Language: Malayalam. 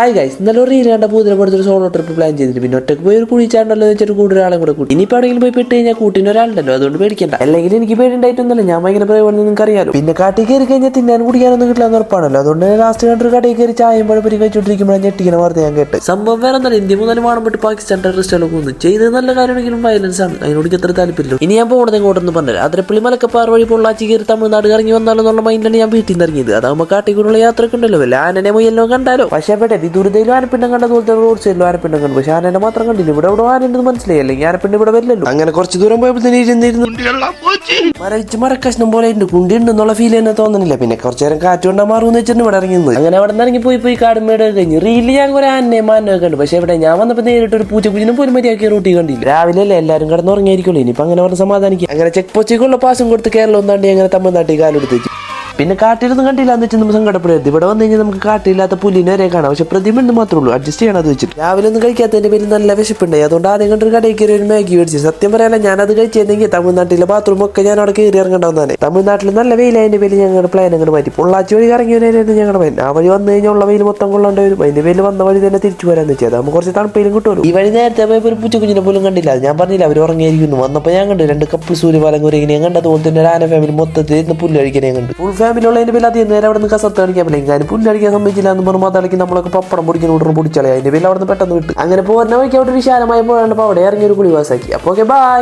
ഹായ് ഗൈസ്, ഇന്നലെ റീൽ കണ്ട പൂതിരപ്പെടുത്തൊരു സോളോ ട്രിപ്പ് പ്ലാൻ ചെയ്തിട്ട് പിന്നെ ഒറ്റക്ക് പോയി ഒരു കുഴിച്ചാണ്ടല്ലോ എന്ന് വെച്ചിട്ട് കൂടുതൽ ആളെ കൂടെ കൂട്ടി. ഇനിയിപ്പോൾ എവിടെയെങ്കിലും പോയി പെട്ട് കഴിഞ്ഞാൽ കൂട്ടിന് ഒരാളുണ്ടല്ലോ, അതുകൊണ്ട് പേടിക്കണ്ട. അല്ലെങ്കിൽ എനിക്ക് പേടിണ്ടായിട്ടൊന്നുമില്ല, ഞാൻ ഭയങ്കര പ്രയോജനം നിങ്ങൾക്ക് അറിയാലോ. പിന്നെ കാട്ടിൽ കയറി കഴിഞ്ഞാൽ തിന്നാൻ കുടിക്കാനൊന്നും കിട്ടില്ല എന്ന് ഉറപ്പാണല്ലോ. അതുകൊണ്ട് ലാസ്റ്റ് കണ്ടൊരു കടയിൽ കയറി ചായയും പഴപ്പൊരി കഴിച്ചുകൊണ്ടിരിക്കുമ്പോഴാണ് ഞെട്ടിക്കുന്ന വാർത്ത ഞാൻ കേട്ട്. സംഭവം വേറെ ഒന്നല്ല, ഇന്ത്യ മുതൽ വാണപ്പെട്ട് പാകിസ്ഥാൻ ടെററിസ്റ്റുകളൊക്കെ ഒന്നും ചെയ്ത് നല്ല കാര്യമാണെങ്കിലും വയലൻസ് ആണ്. അതിനോട് എത്ര താല്പര്യമില്ല. ഇനി ഞാൻ പോകുന്നത് എങ്ങോട്ടെന്ന് പറഞ്ഞാൽ അതിരപ്പള്ളി മലക്കപ്പാറ വഴി പൊള്ളാച്ചി കയറി തമിഴ്നാട് ഇറങ്ങി വന്നാലെന്നുള്ള മൈൻഡിലാണ് ഞാൻ വീട്ടിൽ നിന്ന് ഇറങ്ങിയത്. അതാകുമ്പോൾ കാട്ടിക്കൂടുള്ള യാത്രയൊക്കെ ഉണ്ടല്ലോ, വല്ല ആനനെ മുയല്ലോ കണ്ടാലോ. പക്ഷേ ഇവിടെ വിദൂരതയിലും ആനപ്പിണ്ടം കണ്ടത് പോലത്തെ റോഡ് സൈഡിലും ആനപ്പിണ്ടം കണ്ടു. പക്ഷെ ആനനെ മാത്രം കണ്ടില്ല. ഇവിടെ ആനയുണ്ടെന്ന് മനസ്സിലായി, അല്ലെങ്കിൽ ആനപ്പിണ്ടം ഇവിടെ വരില്ലല്ലോ. അങ്ങനെ കുറച്ച് ദൂരം പോയപ്പോൾ തന്നെ ഇരുന്നിരുന്നു മരവിച്ച് മരക്കഷ്ണം പോലെ ഉണ്ട്. കുണ്ടി ഉണ്ടെന്നുള്ള ഫീൽ തന്നെ തോന്നുന്നില്ല. പിന്നെ കുറച്ചു നേരം കാറ്റ് കൊണ്ടാ മാറുമെന്ന് വെച്ചിട്ട് ഇവിടെ ഇറങ്ങിയത്. അങ്ങനെ അവിടെ നിന്ന് ഇറങ്ങി പോയി കാടുമേട് കഴിഞ്ഞു. റീല് ഞാൻ കുറെ ആനയെ മാനൊക്കെ കണ്ടു. പക്ഷെ ഇവിടെ ഞാൻ വന്നപ്പോൾ നേരിട്ട് ഒരു പൂച്ചക്കുഞ്ഞിനും പോലും മര്യാദ റൂട്ടി കണ്ടില്ല. രാവിലെ അല്ലേ എല്ലാവരും കിടന്നുറങ്ങിയായിരിക്കുള്ളൂ. ഇനിയിപ്പോൾ അങ്ങനെ പറഞ്ഞ് സമാധാനിക്കും. അങ്ങനെ ചെക്ക് പോസ്റ്റിക്കുള്ള പാസും കൊടുത്ത് കേരളം ഒന്നാണ്ടി അങ്ങനെ തമിഴ്നാട്ടിൽ കാലെടുത്ത് വെച്ചു. പിന്നെ കാട്ടിലൊന്നും കണ്ടില്ല എന്ന് വെച്ചാൽ നമ്മൾ സങ്കടപ്പെടരുത്. ഇവിടെ വന്നു കഴിഞ്ഞാൽ നമുക്ക് കാട്ടില്ലാത്ത പുല്ലിനെ വരെ കാണാം. പക്ഷെ പ്രതിമ മാത്രമേ ഉള്ളൂ, അഡ്ജസ്റ്റ് ചെയ്യണം. അത് വെച്ചിട്ട് രാവിലെ ഒന്നും കഴിക്കാത്തതിന്റെ പേരിൽ നല്ല വിശപ്പുണ്ടായി. അതുകൊണ്ട് ആദ്യം കണ്ടൊരു കടയിൽ കയറി ഒരു മാഗി മേടിച്ചു. സത്യം പറയാല്ല, ഞാനത് കഴിച്ചെങ്കിൽ തമിഴ്നാട്ടിലെ ബാത്റൂം ഒക്കെ ഞാൻ അവിടെ കയറി ഇറങ്ങണ്ടാവുന്നതാണ്. തമിഴ്നാട്ടിൽ നല്ല വെയിലതിന്റെ പേരിൽ ഞങ്ങളുടെ പ്ലാൻ അങ്ങോട്ട് മാറ്റി. പൊള്ളാച്ചി വഴി ഇറങ്ങിയവരായിരുന്നു ഞങ്ങളുടെ പ്ലാൻ. ആ വഴി വന്നു കഴിഞ്ഞാൽ ഉള്ള വെയിൽ മൊത്തം കൊള്ളേണ്ടി വരും. അതിന്റെ പേരിൽ വന്ന വഴി തന്നെ തിരിച്ചു വരാന്ന് വെച്ചാൽ നമുക്ക് കുറച്ച് തണുപ്പയിലും കിട്ടുമല്ലോ. ഈ വഴി നേരത്തെ പോയപ്പോൾ ഒരു പൂച്ചക്കുഞ്ഞിനെ പോലും കണ്ടില്ല. ഞാൻ പറഞ്ഞില്ല അവർ ഉറങ്ങിയിരിക്കുന്നു. വന്നപ്പോൾ ഞാൻ കണ്ടു രണ്ട് കപ്പിൾ സൂര്യപാലം കുരങ്ങിനെയും കണ്ടത്. അതുപോലെ തന്നെ ഒരു ആന ഫാമിലി മൊത്തത്തിൽ ഇരുന്ന് പുല്ല് കഴിക്കാനെയും കണ്ടു. ഫുൾ ഫാമിലി ഉള്ളതിന്റെ പേരിൽ അധികം നേരം അവിടെ നിന്ന് കസത്ത് കളിക്കാൻ പറ്റില്ല. ഞാൻ പുല്ലടിക്കാൻ സംബന്ധിച്ചില്ല എന്ന് പറഞ്ഞാൽ അതളിക്ക് നമ്മളൊക്കെ പപ്പടം പൊടിക്കുന്ന കൂട്ടർ പൊടിച്ചാലേ അതിന്റെ പേരിൽ അവിടെ നിന്ന് പെട്ടെന്ന് വിട്ടു. അങ്ങനെ പോകുന്ന വഴിക്ക് അവിടെ വിശാലമായ പോയാണ്. അപ്പോൾ അവിടെ ഇറങ്ങിയൊരു കുളിവാസാക്കി. അപ്പോൾ ഓക്കെ, ബൈ.